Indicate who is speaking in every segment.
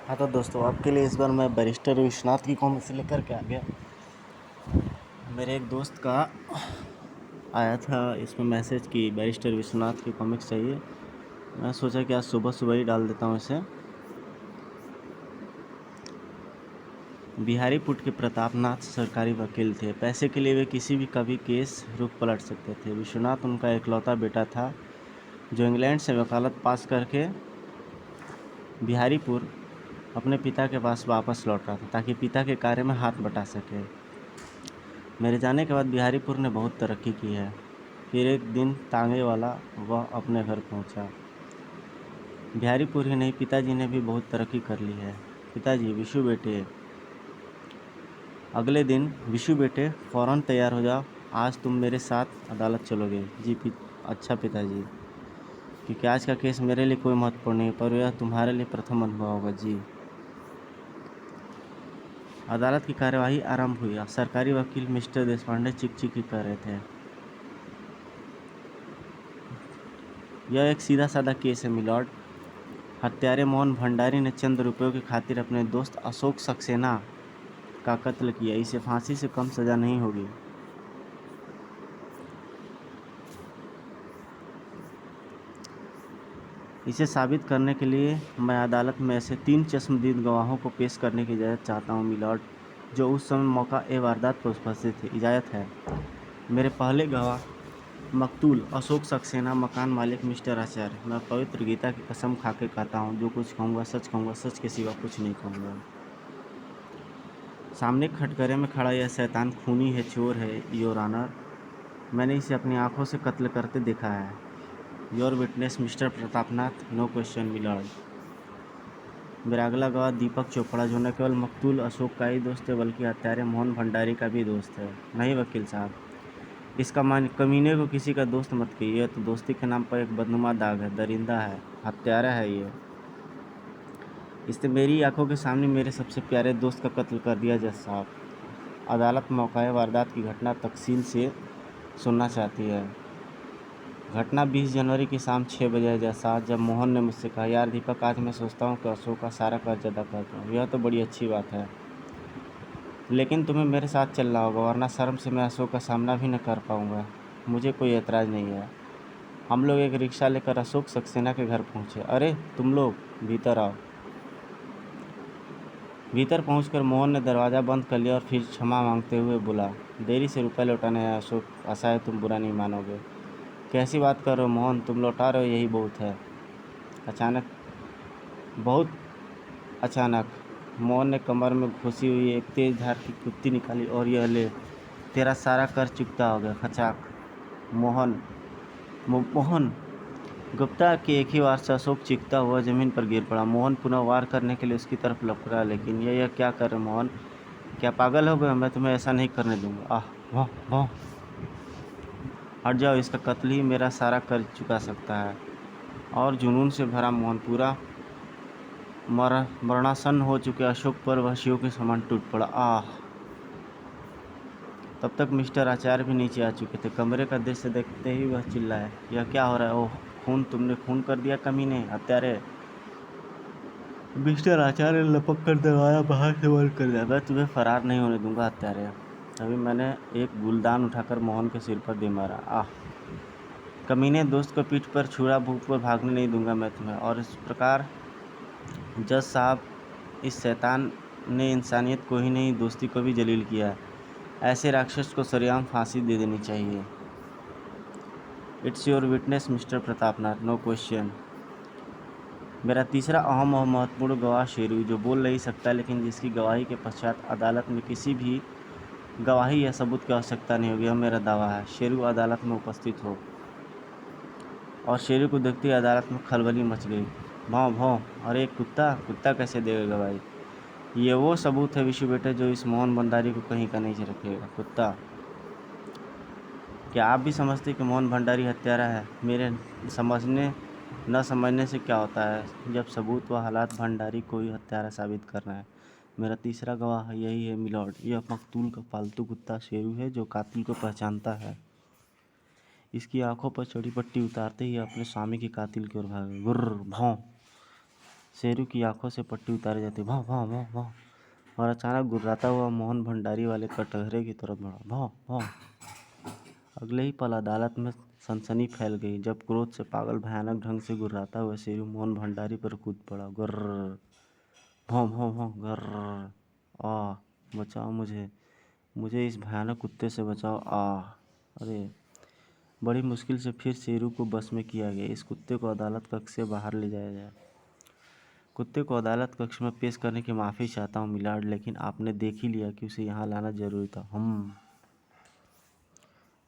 Speaker 1: हाँ तो दोस्तों, आपके लिए इस बार मैं बैरिस्टर विश्वनाथ की कॉमिक्स लेकर के आ गया। मेरे एक दोस्त का आया था इसमें मैसेज कि बैरिस्टर विश्वनाथ की कॉमिक्स चाहिए। मैं सोचा कि आज सुबह सुबह ही डाल देता हूँ इसे। बिहारीपुर के प्रतापनाथ सरकारी वकील थे। पैसे के लिए वे किसी भी कभी केस रुख पलट सकते थे। विश्वनाथ उनका एकलौता बेटा था जो इंग्लैंड से वकालत पास करके बिहारीपुर अपने पिता के पास वापस लौट रहा था ताकि पिता के कार्य में हाथ बटा सके। मेरे जाने के बाद बिहारीपुर ने बहुत तरक्की की है। फिर एक दिन तांगे वाला वह अपने घर पहुंचा। बिहारीपुर ही नहीं, पिताजी ने भी बहुत तरक्की कर ली है। पिताजी, विशु बेटे। अगले दिन, विशु बेटे फ़ौरन तैयार हो जाओ, आज तुम मेरे साथ अदालत चलोगे। जी अच्छा पिताजी, क्योंकि आज का केस मेरे लिए कोई महत्वपूर्ण नहीं, पर यह तुम्हारे लिए प्रथम अनुभव होगा। जी। अदालत की कार्यवाही आरंभ हुई। सरकारी वकील मिस्टर देशपांडे चिकचिकी कर रहे थे। यह एक सीधा साधा केस है मिलॉर्ड। हत्यारे मोहन भंडारी ने चंद रुपयों की खातिर अपने दोस्त अशोक सक्सेना का कत्ल किया। इसे फांसी से कम सजा नहीं होगी। इसे साबित करने के लिए मैं अदालत में ऐसे 3 चश्मदीद गवाहों को पेश करने की इजाज़त चाहता हूँ मिलॉर्ड, जो उस समय मौका ए वारदात पर उपस्थित थे। इजाज़त है। मेरे पहले गवाह मकतूल अशोक सक्सेना, मकान मालिक मिस्टर आचार्य। मैं पवित्र गीता की कसम खा के कहता हूँ, जो कुछ कहूँगा सच के सिवा कुछ नहीं कहूँगा। सामने खटघरे में खड़ा यह शैतान खूनी है, चोर है योर ऑनर। मैंने इसे अपनी आंखों से कत्ल करते देखा है। Your witness mister Pratapnath, no question milord. मेरा अगला गवाह दीपक चोपड़ा, जो न केवल मकतूल अशोक का ही दोस्त है बल्कि हत्यारे मोहन भंडारी का भी दोस्त है। नहीं वकील साहब, इसका कमीने को किसी का दोस्त मत कहिए। तो दोस्ती के नाम पर एक बदनुमा दाग है, दरिंदा है, हत्यारा है ये। इसने मेरी आंखों के सामने मेरे सबसे प्यारे दोस्त का कत्ल कर दिया। जज साहब, अदालत मौका वारदात की घटना तफसील से सुनना चाहती है। घटना 20 जनवरी की शाम 6 बजे है जज साहब, जब मोहन ने मुझसे कहा, यार दीपक, आज मैं सोचता हूँ कि अशोक का सारा कर्ज अदा कर दूँ। यह तो बड़ी अच्छी बात है, लेकिन तुम्हें मेरे साथ चलना होगा, वरना शर्म से मैं अशोक का सामना भी न कर पाऊँगा। मुझे कोई एतराज़ नहीं है। हम लोग एक रिक्शा लेकर अशोक सक्सेना के घर पहुँचे। अरे तुम लोग, भीतर आओ। भीतर पहुंचकर मोहन ने दरवाज़ा बंद कर लिया और फिर क्षमा मांगते हुए बोला, देरी से रुपए लौटाने आया अशोक, आशा है तुम बुरा नहीं मानोगे। कैसी बात कर रहे हो मोहन, तुम लौटा रहे हो यही बहुत है। बहुत अचानक मोहन ने कमर में घुसी हुई एक तेज धार की कुत्ती निकाली और यह ले, तेरा सारा कर चुकता हो गया। खचाक। मोहन गुप्ता के एक ही वार से अशोक चीखता हुआ जमीन पर गिर पड़ा। मोहन पुनः वार करने के लिए उसकी तरफ लपका, लेकिन यह क्या कर रहे मोहन, क्या पागल हो गए? मैं तुम्हें ऐसा नहीं करने दूंगा। आह वाह वाह, हट जाओ, इसका कत्ल ही मेरा सारा कर चुका सकता है। और जुनून से भरा मोहन पूरा मरणासन हो चुके अशोक पर वह शिव के समान टूट पड़ा। आह। तब तक मिस्टर आचार्य भी नीचे आ चुके थे। कमरे का दृश्य देखते ही वह चिल्लाए, यह क्या हो रहा है? ओह खून, तुमने खून कर दिया कमीने, हत्यारे। मिस्टर आचार्य ने लपक कर दरवाजा बाहर से बंद कर दिया। मैं तुम्हें फरार नहीं होने दूंगा हत्यारे। अभी मैंने एक गुलदान उठाकर मोहन के सिर पर दे मारा। आह कमीने, दोस्त को पीठ पर छुरा भूख पर भागने नहीं दूंगा मैं तुम्हें। और इस प्रकार जज साहब, इस शैतान ने इंसानियत को ही नहीं दोस्ती को भी जलील किया। ऐसे राक्षस को सरेआम फांसी दे देनी चाहिए। It's your witness mister Pratapnath, no question. मेरा तीसरा अहम और महत्वपूर्ण गवाह शेरू, जो बोल नहीं सकता लेकिन जिसकी गवाही के पश्चात अदालत में किसी भी गवाही या सबूत की आवश्यकता नहीं होगी, यह मेरा दावा है। शेरू अदालत में उपस्थित हो। और शेरू को देखते ही अदालत में खलबली मच गई। भौं भौं, अरे कुत्ता, कुत्ता कैसे देगा गवाही? ये वो सबूत है विशु बेटे जो इस मोहन भंडारी को कहीं का नहीं रखेगा। कुत्ता, क्या आप भी समझते कि मोहन भंडारी हत्यारा है? मेरे न समझने से क्या होता है, जब सबूत व हालात भंडारी को ही हत्यारा साबित करना है। मेरा तीसरा गवाह यही है मिलॉर्ड। यह मकतूल का पालतू कुत्ता शेरू है, जो कातिल को पहचानता है। इसकी आंखों पर चढ़ी पट्टी उतारते ही अपने स्वामी के कातिल की ओर भागे। गुर्र भौं। शेरू की आंखों से पट्टी उतारी जाती, वाह वाह वाह वाह, और अचानक गुर्राता हुआ मोहन भंडारी वाले कटघरे की तरफ बढ़ा, वाह वाह। अगले ही पल अदालत में सनसनी फैल गई जब क्रोध से पागल भयानक ढंग से गुर्राता हुआ शेरू मोहन भंडारी पर कूद पड़ा। गर्र, भौं भौं भौं, गर्र, आ, बचाओ मुझे, मुझे इस भयानक कुत्ते से बचाओ, आ। अरे, बड़ी मुश्किल से फिर शेरू को बस में किया गया। इस कुत्ते को अदालत कक्ष से बाहर ले जाया जाए। कुत्ते को अदालत कक्ष में पेश करने की माफ़ी चाहता हूँ मिलार्ड, लेकिन आपने देख ही लिया कि उसे यहाँ लाना जरूरी था।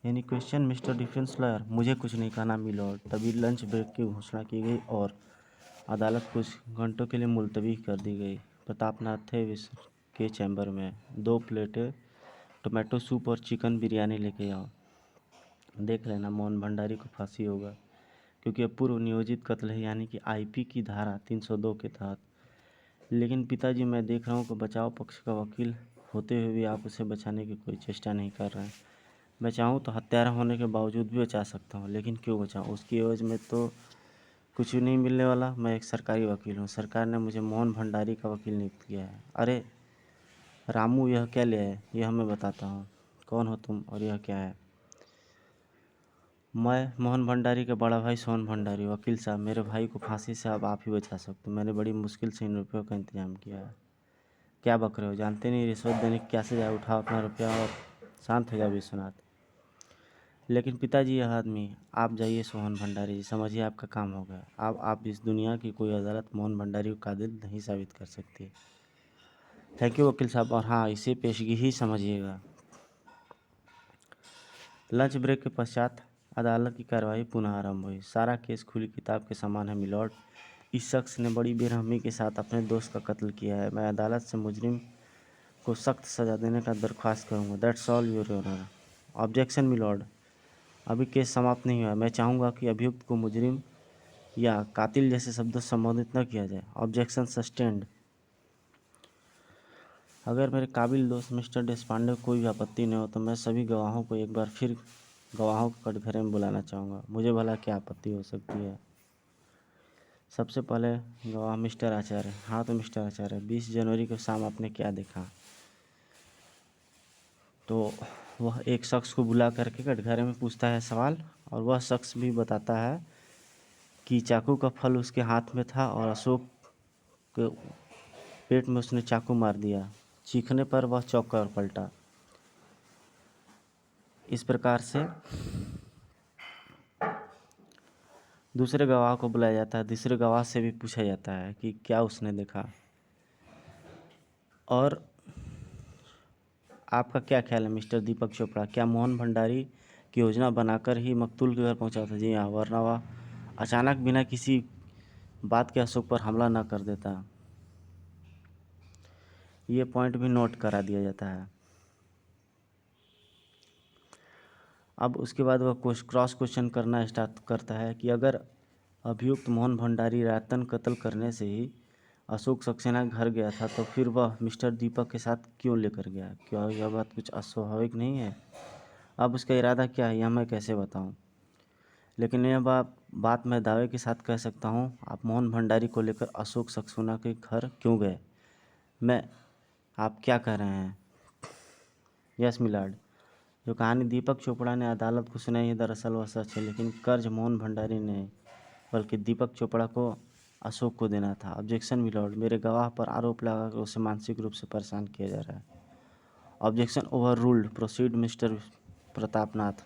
Speaker 1: Any question mister defence lawyer? मुझे कुछ नहीं कहना मिलॉर्ड। तभी लंच ब्रेक की घोषणा की गई और अदालत कुछ घंटों के लिए मुलतवी कर दी गई। प्रतापनाथ थे के चैम्बर में। 2 प्लेटें टोमेटो सूप और चिकन बिरयानी लेके आओ। देख लेना मोहन भंडारी को फांसी होगा, क्योंकि अब पूर्व नियोजित कत्ल है, यानी कि आईपी की धारा 302 के तहत। लेकिन पिताजी, मैं देख रहा हूँ कि बचाव पक्ष का वकील होते हुए भी आप उसे बचाने की कोई चेष्टा नहीं कर रहे हैं। मैं चाहूँ तो हत्यारा होने के बावजूद भी बचा सकता हूँ, लेकिन क्यों बचाऊँ? उसकी एवज में तो कुछ भी नहीं मिलने वाला। मैं एक सरकारी वकील हूँ, सरकार ने मुझे मोहन भंडारी का वकील नियुक्त किया है। अरे रामू, यह क्या ले आए? यह हमें बताता हूँ। कौन हो तुम और यह क्या है? मैं मोहन भंडारी का बड़ा भाई सोहन भंडारी। वकील साहब, मेरे भाई को फांसी से अब आप ही बचा सकते हो। मैंने बड़ी मुश्किल से इन रुपयों का इंतजाम किया है। क्या बक रहे हो? जानते नहीं रिश्वत देने की क्या सजा? उठाओ अपना रुपया और शांत हो जाओ विश्वनाथ। लेकिन पिताजी, यह आदमी। आप जाइए सोहन भंडारी जी, समझिए आपका काम हो गया। अब आप इस दुनिया की कोई अदालत मोहन भंडारी को कातिल नहीं साबित कर सकती। थैंक यू वकील साहब, और हाँ, इसे पेशगी ही समझिएगा। लंच ब्रेक के पश्चात अदालत की कार्रवाई पुनः आरंभ हुई। सारा केस खुली किताब के समान है मिलॉर्ड। इस शख्स ने बड़ी बेरहमी के साथ अपने दोस्त का कत्ल किया है। मैं अदालत से मुजरिम को सख्त सज़ा देने का दरख्वास्त करूँगा। That's all your honour. Objection milord, अभी केस समाप्त नहीं हुआ। मैं चाहूँगा कि अभियुक्त को मुजरिम या कातिल जैसे शब्दों से संबोधित न किया जाए। Objection sustained. अगर मेरे काबिल दोस्त मिस्टर देशपांडे को कोई भी आपत्ति न हो तो मैं सभी गवाहों को एक बार फिर गवाहों के कटघरे में बुलाना चाहूँगा। मुझे भला क्या आपत्ति हो सकती है? सबसे पहले गवाह मिस्टर आचार्य। हाँ तो मिस्टर आचार्य, 20 जनवरी को शाम आपने क्या देखा? तो वह एक शख्स को बुला करके कटघरे में पूछता है सवाल, और वह शख्स भी बताता है कि चाकू का फल उसके हाथ में था और अशोक के पेट में उसने चाकू मार दिया। चीखने पर वह चौंक कर पलटा। इस प्रकार से दूसरे गवाह को बुलाया जाता है। दूसरे गवाह से भी पूछा जाता है कि क्या उसने देखा और आपका क्या ख्याल है मिस्टर दीपक चोपड़ा? क्या मोहन भंडारी की योजना बनाकर ही मकतूल के घर पहुंचा था? जी हाँ, वरना वह अचानक बिना किसी बात के अशोक पर हमला न कर देता। ये पॉइंट भी नोट करा दिया जाता है। अब उसके बाद वह क्रॉस क्वेश्चन करना स्टार्ट करता है कि अगर अभियुक्त मोहन भंडारी रातन कत्ल करने से ही अशोक सक्सेना के घर गया था तो फिर वह मिस्टर दीपक के साथ क्यों लेकर गया? क्या यह बात कुछ अस्वाभाविक नहीं है? अब उसका इरादा क्या है यह मैं कैसे बताऊं? लेकिन यह बात मैं दावे के साथ कह सकता हूं, आप मोहन भंडारी को लेकर अशोक सक्सेना के घर क्यों गए? आप क्या कह रहे हैं? यस मिलाड, जो कहानी दीपक चोपड़ा ने अदालत को सुनाई है दरअसल वह सच है, लेकिन कर्ज मोहन भंडारी ने बल्कि दीपक चोपड़ा को अशोक को देना था। ऑब्जेक्शन मिलॉर्ड, मेरे गवाह पर आरोप लगाकर उसे मानसिक रूप से परेशान किया जा रहा है। Objection overruled. Proceed mister Pratapnath.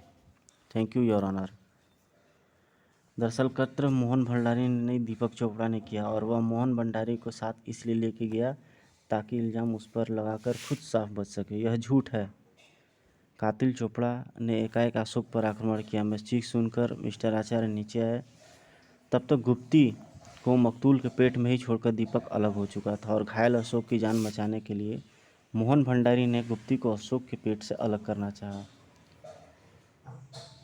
Speaker 1: Thank you your honour. दरअसल कत्ल मोहन भंडारी ने नहीं, दीपक चोपड़ा ने किया, और वह मोहन भंडारी को साथ इसलिए लेके गया ताकि इल्ज़ाम उस पर लगाकर खुद साफ बच सके। यह झूठ है। कातिल चोपड़ा ने एकाएक अशोक पर आक्रमण किया। मैं चीख सुनकर मिस्टर आचार्य नीचे आए। तब तक गुप्ती को मकतूल के पेट में ही छोड़कर दीपक अलग हो चुका था और घायल अशोक की जान बचाने के लिए मोहन भंडारी ने गुप्ती को अशोक के पेट से अलग करना चाहा।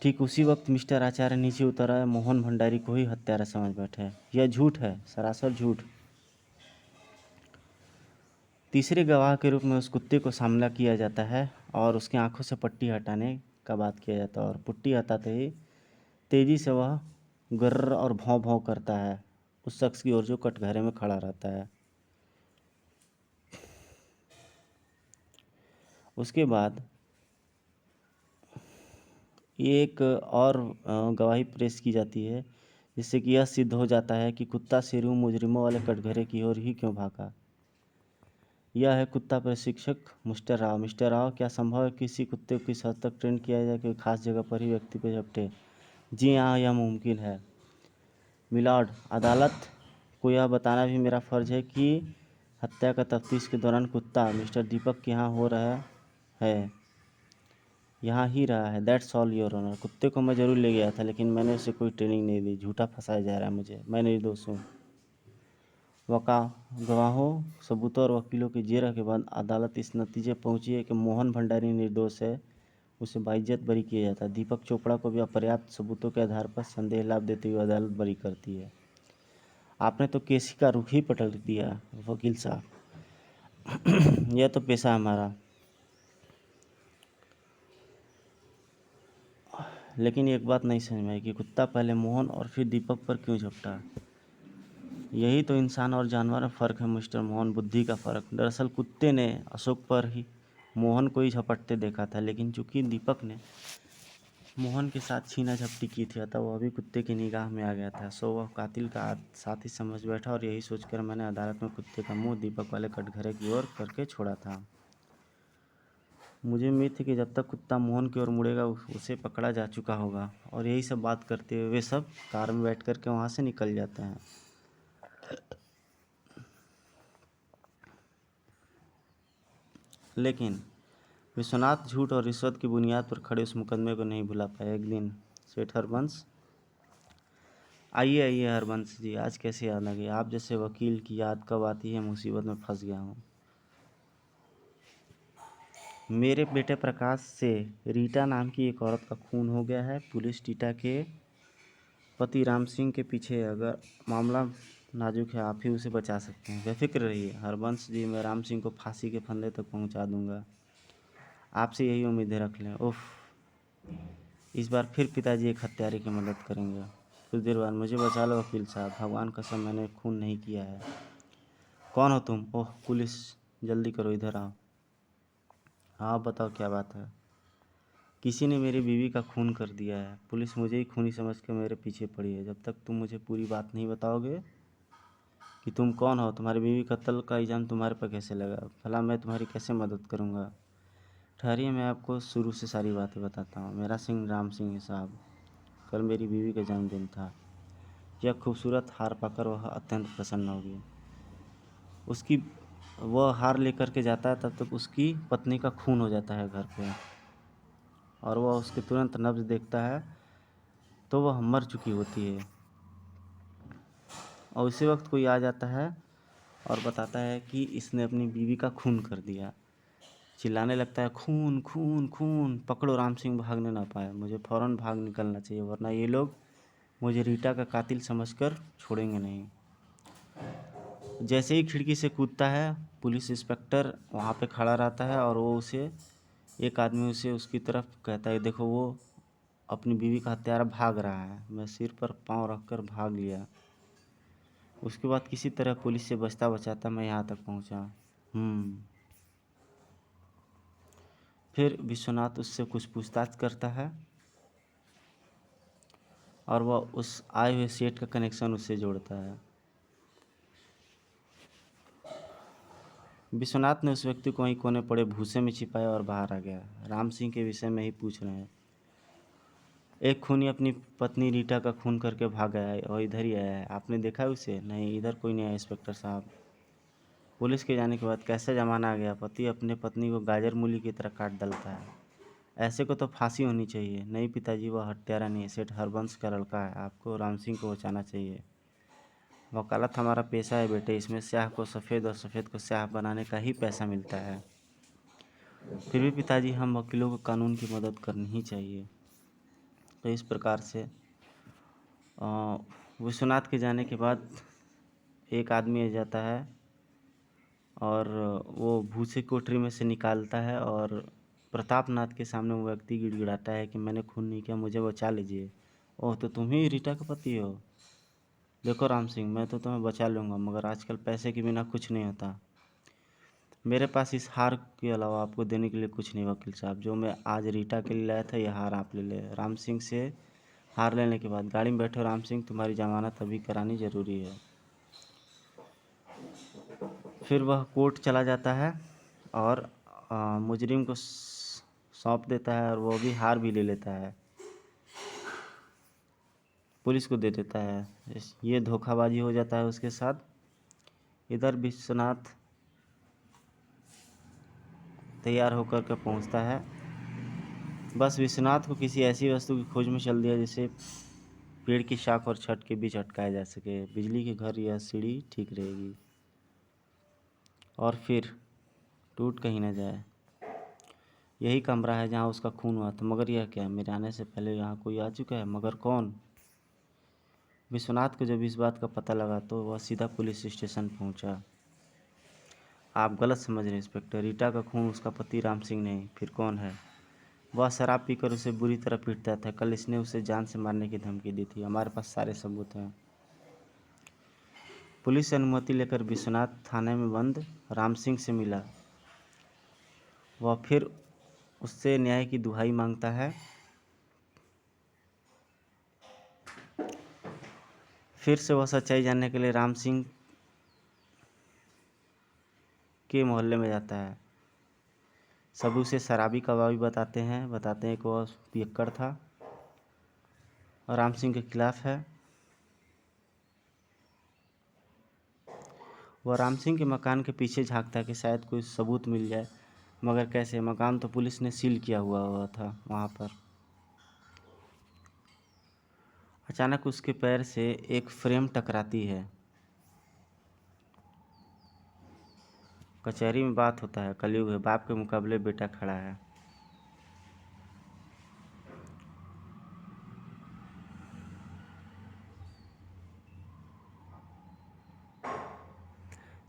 Speaker 1: ठीक उसी वक्त मिस्टर आचार्य नीचे उतर आए, मोहन भंडारी को ही हत्यारा समझ बैठे। यह झूठ है, सरासर झूठ। तीसरे गवाह के रूप में उस कुत्ते को सामना किया जाता है और उसकी आंखों से पट्टी हटाने का बात किया जाता है, और पुट्टी हटाते ही तेजी से वह गर्र और भौं भौं करता है। उस शख्स की ओर जो कटघरे में खड़ा रहता है। उसके बाद ये एक और गवाही पेश की जाती है, जिससे कि यह सिद्ध हो जाता है कि कुत्ता शेरू मुजरिमों वाले कटघरे की ओर ही क्यों भागा। यह है कुत्ता प्रशिक्षक मिस्टर राव। मिस्टर राव, क्या संभव है किसी कुत्ते को किस हद तक ट्रेन किया जाए कि खास जगह पर ही व्यक्ति को झपटे? जी हाँ, यह मुमकिन है मिलॉर्ड। अदालत को यह बताना भी मेरा फ़र्ज़ है कि हत्या का तफ्तीश के दौरान कुत्ता मिस्टर दीपक के यहाँ हो रहा है, यहाँ ही रहा है। That's all your honour. कुत्ते को मैं ज़रूर ले गया था, लेकिन मैंने उसे कोई ट्रेनिंग नहीं दी। झूठा फंसाया जा रहा है मुझे। मैं निर्दोष हूँ। गवाहों, सबूतों और वकीलों की जिरह के बाद अदालत इस नतीजे पर पहुंची है कि मोहन भंडारी निर्दोष है। उसे बाइज्जत बरी किया जाता है। दीपक चोपड़ा को भी अपर्याप्त सबूतों के आधार पर संदेह लाभ देते हुए अदालत बरी करती है। आपने तो केस का रुख ही पलट दिया वकील साहब। यह तो पेशा हमारा। लेकिन एक बात नहीं समझ में आई कि कुत्ता पहले मोहन और फिर दीपक पर क्यों झपटा। यही तो इंसान और जानवर में फ़र्क है मिस्टर मोहन, बुद्धि का फ़र्क। दरअसल कुत्ते ने अशोक पर ही मोहन को ही झपटते देखा था, लेकिन चूंकि दीपक ने मोहन के साथ छीना झपटी की थी, अतः वह भी कुत्ते की निगाह में आ गया था। सो वह कातिल का साथी समझ बैठा, और यही सोचकर मैंने अदालत में कुत्ते का मुंह दीपक वाले कटघरे की ओर करके छोड़ा था। मुझे उम्मीद थी कि जब तक कुत्ता मोहन की ओर मुड़ेगा उसे पकड़ा जा चुका होगा। और यही सब बात करते हुए वे सब कार में बैठ करके वहाँ से निकल जाते हैं। लेकिन विश्वनाथ झूठ और रिश्वत की बुनियाद पर खड़े उस मुकदमे को नहीं भुला पाए। एक दिन सेठ हरबंस, आइए आइए हरबंस जी, आज कैसे याद आ गई? आप जैसे वकील की याद कब आती है, मुसीबत में फंस गया हूँ। मेरे बेटे प्रकाश से रीटा नाम की एक औरत का खून हो गया है। पुलिस रीटा के पति राम सिंह के पीछे है। अगर मामला नाजुक है, आप ही उसे बचा सकते हैं। बेफिक्र रहिए हरबंस जी, मैं राम सिंह को फांसी के फंदे तक पहुंचा दूंगा। आपसे यही उम्मीदें रख लें। उफ, इस बार फिर पिताजी एक हत्यारे की मदद करेंगे। कुछ देर बाद, मुझे बचा लो वकील साहब, भगवान कसम मैंने खून नहीं किया है। कौन हो तुम? ओह पुलिस, जल्दी करो, इधर आओ। हाँ बताओ क्या बात है? किसी ने मेरी बीवी का खून कर दिया है। पुलिस मुझे ही खूनी समझ के मेरे पीछे पड़ी है। जब तक तुम मुझे पूरी बात नहीं बताओगे कि तुम कौन हो, तुम्हारी बीवी कत्ल का इल्ज़ाम तुम्हारे पर कैसे लगा, भला मैं तुम्हारी कैसे मदद करूँगा? ठहरिए, मैं आपको शुरू से सारी बातें बताता हूँ। मेरा सिंह राम सिंह है साहब। कल मेरी बीवी का जन्मदिन था। यह खूबसूरत हार पाकर वह अत्यंत प्रसन्न होगी। उसकी वह हार लेकर के जाता है, तब तक उसकी पत्नी का खून हो जाता है घर पे, और वह उसके तुरंत नब्ज़ देखता है तो वह मर चुकी होती है। और उसी वक्त कोई आ जाता है और बताता है कि इसने अपनी बीवी का खून कर दिया। चिल्लाने लगता है, खून खून खून, पकड़ो राम सिंह भागने ना पाए। मुझे फ़ौरन भाग निकलना चाहिए, वरना ये लोग मुझे रीटा का कातिल समझकर छोड़ेंगे नहीं। जैसे ही खिड़की से कूदता है, पुलिस इंस्पेक्टर वहाँ पे खड़ा रहता है, और वो उसे, एक आदमी उसे उसकी तरफ कहता है, देखो वो अपनी बीवी का हत्यारा भाग रहा है। मैं सिर पर पाँव रखकर भाग लिया। उसके बाद किसी तरह पुलिस से बचता बचाता मैं यहाँ तक पहुँचा। फिर विश्वनाथ उससे कुछ पूछताछ करता है, और वह उस आए हुए सेठ का कनेक्शन उससे जोड़ता है। विश्वनाथ ने उस व्यक्ति को वहीं कोने पड़े भूसे में छिपाया और बाहर आ गया। राम सिंह के विषय में ही पूछ रहे हैं। एक खूनी अपनी पत्नी रीटा का खून करके भाग गया है और इधर ही आया है। आपने देखा है उसे? नहीं, इधर कोई नहीं आया इंस्पेक्टर साहब। पुलिस के जाने के बाद कैसा ज़माना आ गया, पति अपने पत्नी को गाजर मूली की तरह काट डालता है। ऐसे को तो फांसी होनी चाहिए। नहीं पिताजी, वह हत्यारा नहीं है, सेठ हरबंस का लड़का है। आपको राम सिंह को बचाना चाहिए। वकालत हमारा पेशा है बेटे, इसमें स्याह को सफ़ेद और सफ़ेद को स्याह बनाने का ही पैसा मिलता है। फिर भी पिताजी, हम वकीलों को कानून की मदद करनी ही चाहिए। तो इस प्रकार से विश्वनाथ के जाने के बाद एक आदमी आ जाता है, और वो भूसे कोठरी में से निकालता है, और प्रतापनाथ के सामने वो व्यक्ति गिड़गिड़ाता है कि मैंने खून नहीं किया, मुझे बचा लीजिए। ओह, तो तुम ही रीटा का पति हो? देखो राम सिंह, मैं तो तुम्हें बचा लूँगा, मगर आजकल पैसे के बिना कुछ नहीं होता। मेरे पास इस हार के अलावा आपको देने के लिए कुछ नहीं वकील साहब। जो मैं आज रीटा के लिए लाया था, यह हार आप ले ले। राम सिंह से हार लेने के बाद गाड़ी में बैठो। राम सिंह, तुम्हारी जमानत अभी करानी ज़रूरी है। फिर वह कोर्ट चला जाता है और मुजरिम को सौंप देता है, और वो भी हार भी ले लेता है, पुलिस को दे देता है। ये धोखाबाजी हो जाता है उसके साथ। इधर विश्वनाथ तैयार होकर के पहुंचता है। बस विश्वनाथ को किसी ऐसी वस्तु की खोज में चल दिया जिसे पेड़ की शाख और छत के बीच अटकाया जा सके। बिजली के घर या सीढ़ी ठीक रहेगी, और फिर टूट कहीं न जाए। यही कमरा है जहाँ उसका खून हुआ था। मगर यह क्या, मेरे आने से पहले यहाँ कोई आ चुका है? मगर कौन? विश्वनाथ को जब इस बात का पता लगा तो वह सीधा पुलिस स्टेशन पहुंचा। आप गलत समझ रहे इंस्पेक्टर। रीटा का खून उसका पति राम सिंह नहीं, फिर कौन है? वह शराब पीकर उसे बुरी तरह पीटता था। कल इसने उसे जान से मारने की धमकी दी थी। हमारे पास सारे सबूत हैं। पुलिस से अनुमति लेकर विश्वनाथ थाने में बंद राम सिंह से मिला। वह फिर उससे न्याय की दुहाई मांगता है। फिर से वह सच्चाई जानने के लिए राम सिंह के मोहल्ले में जाता है। सब उसे शराबी कबाबी बताते हैं कि वह पियक्कड़ था और राम सिंह के खिलाफ है। वह राम सिंह के मकान के पीछे झांकता है कि शायद कोई सबूत मिल जाए, मगर कैसे? मकान तो पुलिस ने सील किया हुआ था वहाँ पर। अचानक उसके पैर से एक फ्रेम टकराती है। कचहरी में बात होता है। कलयुग है, बाप के मुकाबले बेटा खड़ा है।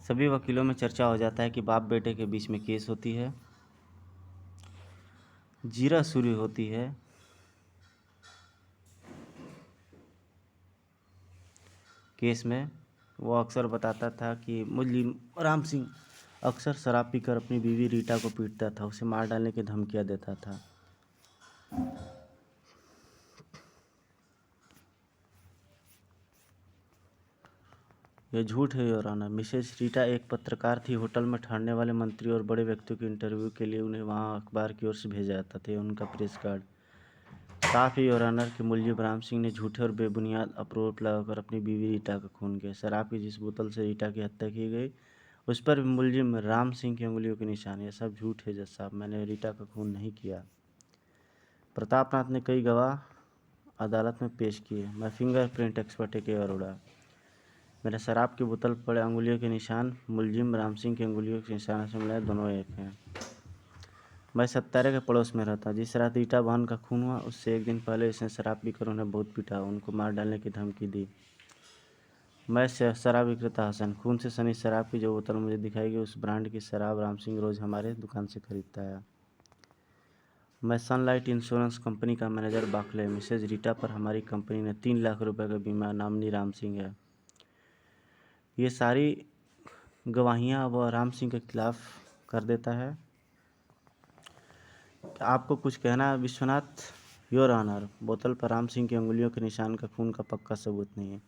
Speaker 1: सभी वकीलों में चर्चा हो जाता है कि बाप बेटे के बीच में केस होती है। जीरा शुरू होती है। केस में वो अक्सर बताता था कि मुजरिम राम सिंह अक्सर शराब पीकर अपनी बीवी रीटा को पीटता था, उसे मार डालने की धमकियां देता था। यह झूठ है योर ऑनर। मिसेज रीटा एक पत्रकार थी। होटल में ठहरने वाले मंत्री और बड़े व्यक्तियों के इंटरव्यू के लिए उन्हें वहां अखबार की ओर से भेजा जाता था। उनका प्रेस कार्ड साफ ही योर ऑनर कि मुलजिम राम सिंह ने झूठे और बेबुनियाद आरोप लगाकर अपनी बीवी रीटा का खून किया। शराब की जिस बोतल से रीटा की हत्या की गई उस पर भी मुलजिम राम सिंह की उंगलियों के निशान। यह सब झूठ है जज साहब, मैंने रीटा का खून नहीं किया। प्रतापनाथ ने कई गवाह अदालत में पेश किए। मैं फिंगरप्रिंट एक्सपर्ट है के अरोड़ा। मेरे शराब की बोतल पर पड़े अंगुलियों के निशान मुलजिम राम सिंह की अंगुलियों के निशान से मिलाए दोनों एक हैं। मैं सत्तारे के पड़ोस में रहता। जिस रात रीटा बहन का खून हुआ उससे एक दिन पहले इसने शराब पीकर उन्हें बहुत पीटा, उनको मार डालने की धमकी दी। मैं शराब विक्रेता हसन। खून से सनी शराब की जो बोतल मुझे दिखाई गई उस ब्रांड की शराब राम सिंह रोज़ हमारे दुकान से खरीदता है। मैं सनलाइट इंश्योरेंस कंपनी का मैनेजर बाकले। मिसेज रीटा पर हमारी कंपनी ने 3 लाख रुपए का बीमा नामनी राम सिंह है। ये सारी गवाहियाँ वह राम सिंह के खिलाफ कर देता है। आपको कुछ कहना है विश्वनाथ? योर ऑनर, बोतल पर राम सिंह की उंगलियों के निशान का खून का पक्का सबूत नहीं है।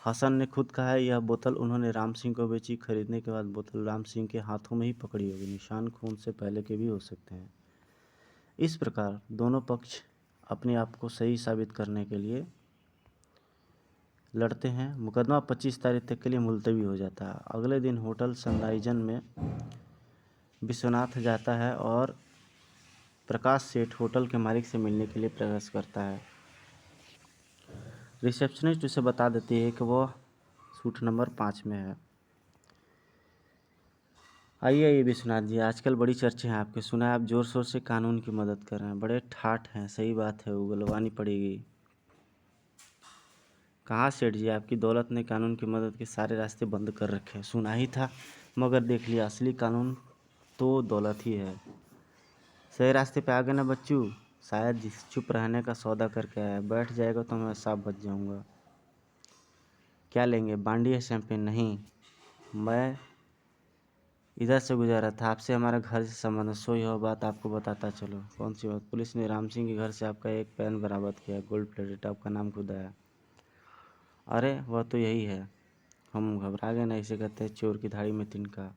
Speaker 1: हसन ने खुद कहा है यह बोतल उन्होंने राम सिंह को बेची। खरीदने के बाद बोतल राम सिंह के हाथों में ही पकड़ी होगी। निशान खून से पहले के भी हो सकते हैं। इस प्रकार दोनों पक्ष अपने आप को सही साबित करने के लिए लड़ते हैं। मुकदमा 25 तारीख तक के लिए मुलतवी हो जाता है। अगले दिन होटल सनराइजन में विश्वनाथ जाता है और प्रकाश सेठ होटल के मालिक से मिलने के लिए प्रयास करता है। रिसेप्शनिस्ट उसे बता देती है कि वह सूट नंबर 5 में है। आइए विश्वनाथ जी, आजकल बड़ी चर्चे हैं आपके। सुना है आप ज़ोर शोर से कानून की मदद कर रहे हैं। बड़े ठाठ हैं। सही बात है, उगलवानी पड़ेगी। कहाँ सेठ जी, आपकी दौलत ने कानून की मदद के सारे रास्ते बंद कर रखे हैं। सुना ही था, मगर देख लिया, असली कानून तो दौलत ही है। सही रास्ते पे आ गए ना बच्चू। शायद जिस चुप रहने का सौदा करके आया बैठ जाएगा तो मैं साफ बच जाऊंगा। क्या लेंगे, बांडी या शैम्पेन? नहीं, मैं इधर से गुजरा था, आपसे हमारा घर से संबंध, सो यह बात आपको बताता चलो। कौन सी बात? पुलिस ने राम सिंह के घर से आपका एक पेन बरामद किया, गोल्ड प्लेटेड, आपका नाम खुद आया। अरे वह तो यही है। हम घबरा गए ना, इसे कहते हैं चोर की धाड़ी में तिनका।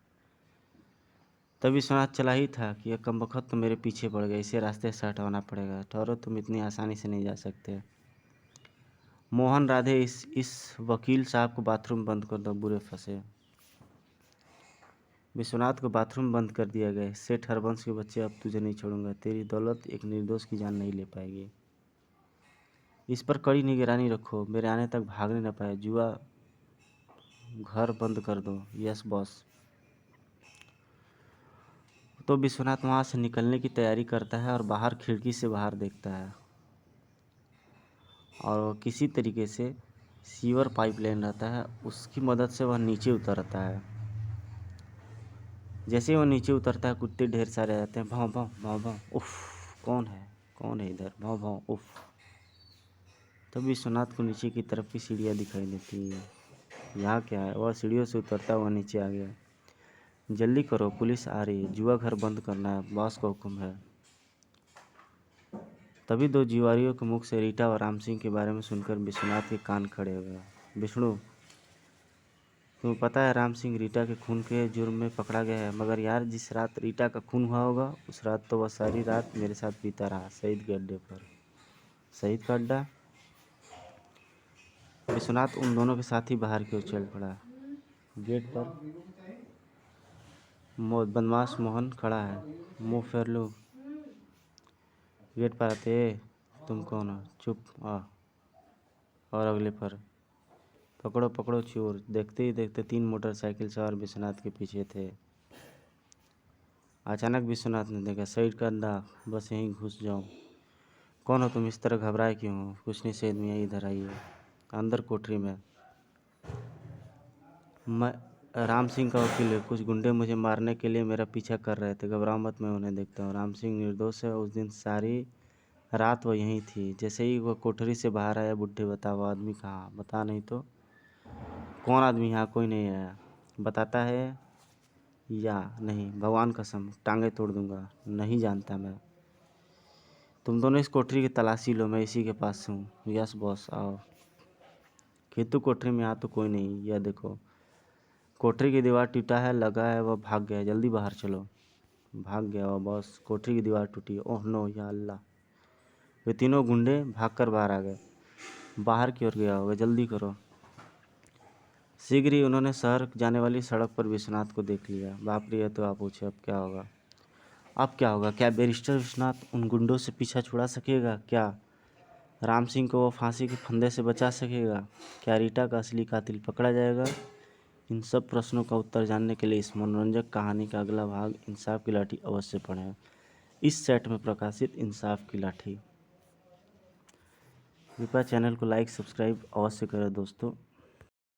Speaker 1: तभी सुना चला ही था कि यह कमबख्त तो मेरे पीछे पड़ गया, इसे रास्ते से हटवाना पड़ेगा। ठहरो, तुम इतनी आसानी से नहीं जा सकते। मोहन, राधे, इस वकील साहब को बाथरूम बंद कर दो, बुरे फंसे। विश्वनाथ को बाथरूम बंद कर दिया गया। सेठ हरबंश के बच्चे, अब तुझे नहीं छोड़ूंगा, तेरी दौलत एक निर्दोष की जान नहीं ले पाएगी। इस पर कड़ी निगरानी रखो, मेरे आने तक भागने न पाए। जुआ घर बंद कर दो। Yes boss. तो विश्वनाथ वहाँ से निकलने की तैयारी करता है और बाहर खिड़की से बाहर देखता है, और किसी तरीके से सीवर पाइपलाइन रहता है, उसकी मदद से वह नीचे उतरता है। जैसे ही वह नीचे उतरता है, कुत्ते ढेर सारे आ जाते हैं। भाव भाव भाव भाव, उफ, कौन है इधर, भाव भाव, उफ। तब विश्वनाथ को नीचे की तरफ की सीढ़ियाँ दिखाई देती हैं। यहाँ क्या है? वह सीढ़ियों से उतरता हुआ नीचे आ गया। जल्दी करो, पुलिस आ रही है, जुआ घर बंद करना है, बॉस का हुक्म है। तभी दो जुआरियों के मुख से रीटा और राम सिंह के बारे में सुनकर विश्वनाथ के कान खड़े हो गए। विष्णु, तुम्हें पता है राम सिंह रीटा के खून के जुर्म में पकड़ा गया है? मगर यार, जिस रात रीटा का खून हुआ होगा, उस रात तो वह सारी रात मेरे साथ बीता रहा, शहीद के अड्डे पर। शहीद का अड्डा? विश्वनाथ उन दोनों के साथ ही बाहर की ओर चल पड़ा। गेट पर बदमाश मोहन खड़ा है, मुंह फेर लो। गेट पर आते, तुम कौन हो? चुप आ। और अगले पर पकड़ो पकड़ो चोर। देखते ही देखते 3 मोटरसाइकिल सवार विश्वनाथ के पीछे थे। अचानक विश्वनाथ ने देखा, शहीद का अड्डा, बस यहीं घुस जाओ। कौन हो तुम? इस तरह घबराए क्यों हो? कुछ नहीं शहीद मियाँ, इधर आइए। अंदर कोठरी में। मैं राम सिंह का वकील है। कुछ गुंडे मुझे मारने के लिए मेरा पीछा कर रहे थे, घबराओ मत, मैं उन्हें देखता हूँ। राम सिंह निर्दोष है, उस दिन सारी रात वह यहीं थी। जैसे ही वह कोठरी से बाहर आया, बुढ़े, बताओ आदमी कहाँ? बता, नहीं तो। कौन आदमी? यहाँ कोई नहीं आया। बताता है या नहीं? भगवान कसम, टांगे तोड़ दूंगा। नहीं जानता मैं। तुम दोनों इस कोठरी की तलाशी लो, मैं इसी के पास हूँ। यस बॉस, आओ। खेतू कोठरी में, यहाँ तो कोई नहीं। यह देखो, कोठरी की दीवार टूटा है, लगा है वह भाग गया, जल्दी बाहर चलो। भाग गया वह बॉस, कोठरी की दीवार टूटी। ओह नो, या अल्लाह। वे तीनों गुंडे भागकर बाहर आ गए। बाहर की ओर गया होगा, जल्दी करो। शीघ्र ही उन्होंने शहर जाने वाली सड़क पर विश्वनाथ को देख लिया। बाप रे, ये तो आप पूछे, अब क्या होगा? अब क्या होगा? क्या बैरिस्टर विश्वनाथ उन गुंडों से पीछा छुड़ा सकेगा? क्या राम सिंह को वो फांसी के फंदे से बचा सकेगा? क्या रीटा का असली कातिल पकड़ा जाएगा? इन सब प्रश्नों का उत्तर जानने के लिए इस मनोरंजक कहानी का अगला भाग इंसाफ की लाठी अवश्य पढ़ें, इस सेट में प्रकाशित इंसाफ की लाठी। कृपया चैनल को लाइक सब्सक्राइब अवश्य करें दोस्तों।